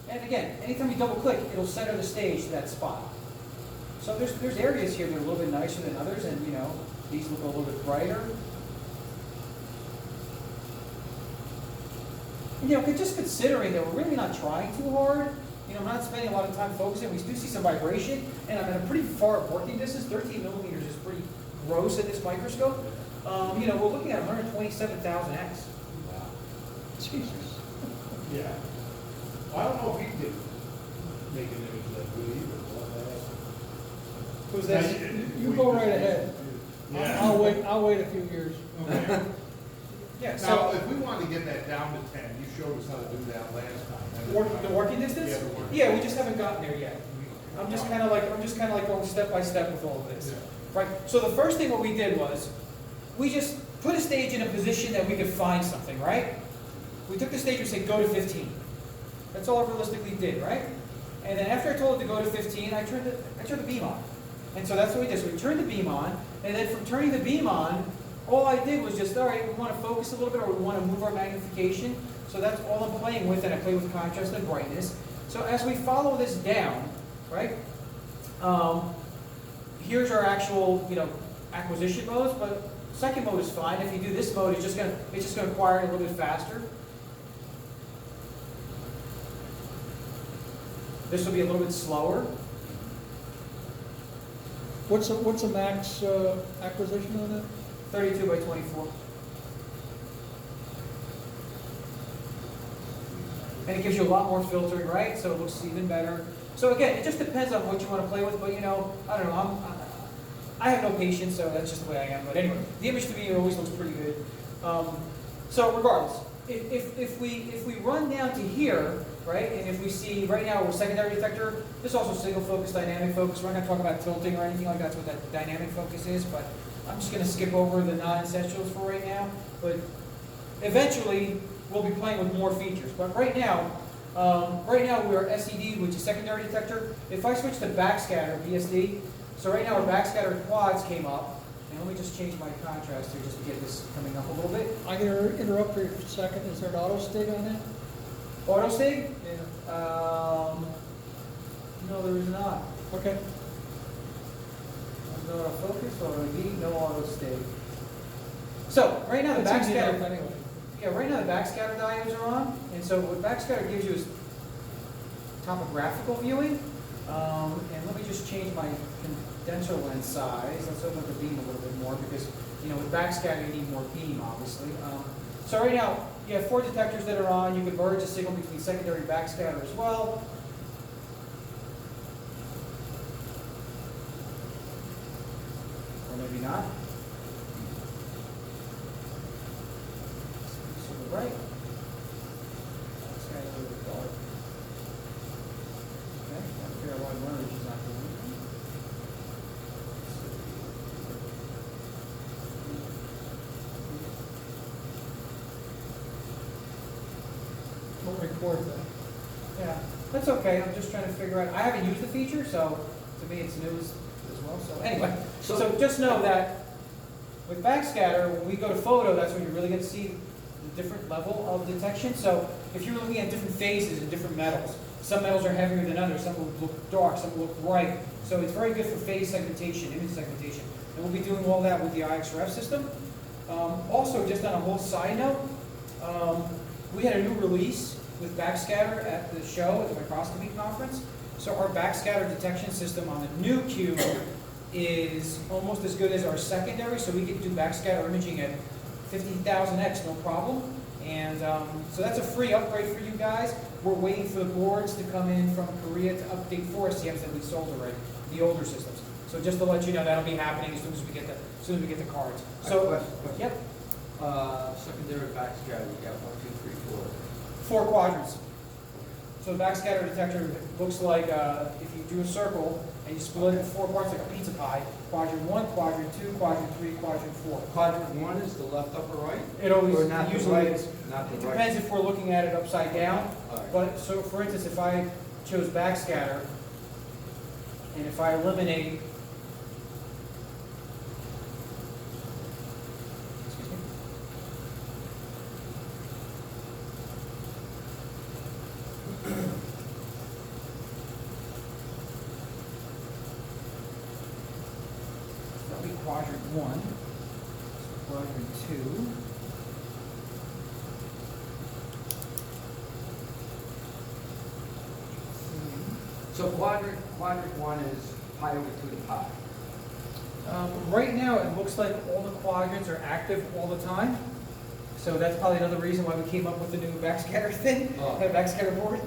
And again, anytime you double click, it'll center the stage to that spot. So there's areas here that are a little bit nicer than others, and you know, these look a little bit brighter. And, you know, just considering that we're really not trying too hard, you know, I'm not spending a lot of time focusing. We do see some vibration, and I'm at a pretty far working distance. 13 millimeters is pretty gross in this microscope. You know, we're looking at 127,000x. Wow. Jesus. Yeah. I don't know if he could make an image that good either. Who's that? You go right ahead. Yeah. I'll wait a few years. Okay. Yeah, Now, so if we wanted to get that down to 10, you showed us how to do that last time. the working distance? Yeah, the working Yeah, we just haven't gotten there yet. I'm just kind of like going step by step with all of this. Yeah. Right? So the first thing what we did was we just put a stage in a position that we could find something, right? We took the stage and said go to 15. That's all I realistically did, right? And then after I told it to go to 15, I turned the beam on. And so that's what we did. So we turned the beam on, and then from turning the beam on, all I did was just, all right, we want to focus a little bit, or we want to move our magnification. So that's all I'm playing with, and I play with contrast and brightness. So as we follow this down, right, here's our actual, you know, acquisition modes, but second mode is fine. If you do this mode, it's just gonna acquire it a little bit faster. This will be a little bit slower. What's a max acquisition on that? 32 by 24. And it gives you a lot more filtering, right? So it looks even better. So again, it just depends on what you want to play with, but you know, I don't know, I have no patience, so that's just the way I am. But anyway, the image to me always looks pretty good. So regardless, if we run down to here, right, and if we see, right now we're secondary detector, this is also single focus, dynamic focus. We're not going to talk about tilting or anything like that. That's what that dynamic focus is, but I'm just going to skip over the non-essentials for right now. But eventually, we'll be playing with more features. But right now we're SED, which is secondary detector. If I switch to backscatter, BSD, so right now our backscatter quads came up. And let me just change my contrast here just to get this coming up a little bit. I'm going to interrupt for a second. Is there an auto stig on that? Auto stig? Yeah. No, there is not. Okay. No auto focus, auto ED, no auto stig. So right now the That's easy enough backscatter. anyway. Yeah, right now the backscatter diodes are on, and so what backscatter gives you is topographical viewing. And let me just change my condenser lens size. Let's open up the beam a little bit more because, you know, with backscatter you need more beam, obviously. So right now you have 4 detectors that are on. You can merge a signal between secondary and backscatter as well. Or maybe not. Right. This guy's a little bit dark. Okay, I'll figure out why one is not doing it. We'll record that. Yeah, that's okay. I'm just trying to figure out. I haven't used the feature, so to me it's news as well. So anyway, so just know that with backscatter, when we go to photo, that's when you're really going to see the different level of detection. So if you're looking at different phases and different metals, some metals are heavier than others, some will look dark, some will look bright. So it's very good for phase segmentation, image segmentation. And we'll be doing all that with the IXRF system. Also, just on a whole side note, we had a new release with backscatter at the show, at the microscopy conference. So our backscatter detection system on the new cube is almost as good as our secondary, so we can do backscatter imaging at 50,000x, no problem. And so that's a free upgrade for you guys. We're waiting for the boards to come in from Korea to update for us the that we sold already, the older systems. So just to let you know, that'll be happening as soon as we get the cards. So, Question. yep, Secondary backscatter, you got 1, 2, 3, 4. 4 quadrants. So the backscatter detector looks like if you do a circle and you split it into 4 parts like a pizza pie, quadrant 1, quadrant 2, quadrant 3, quadrant 4. Quadrant 1 is the left upper right? It always Or not the usually right? is. Not It the right? depends if we're looking at it upside down. All right. But so for instance, if I chose backscatter and if I eliminate, excuse me. quadrant 1. Quadrant 2. So quadrant one is pi over 2 to pi. Right now, it looks like all the quadrants are active all the time. So that's probably another reason why we came up with the new backscatter thing, Oh. backscatter board.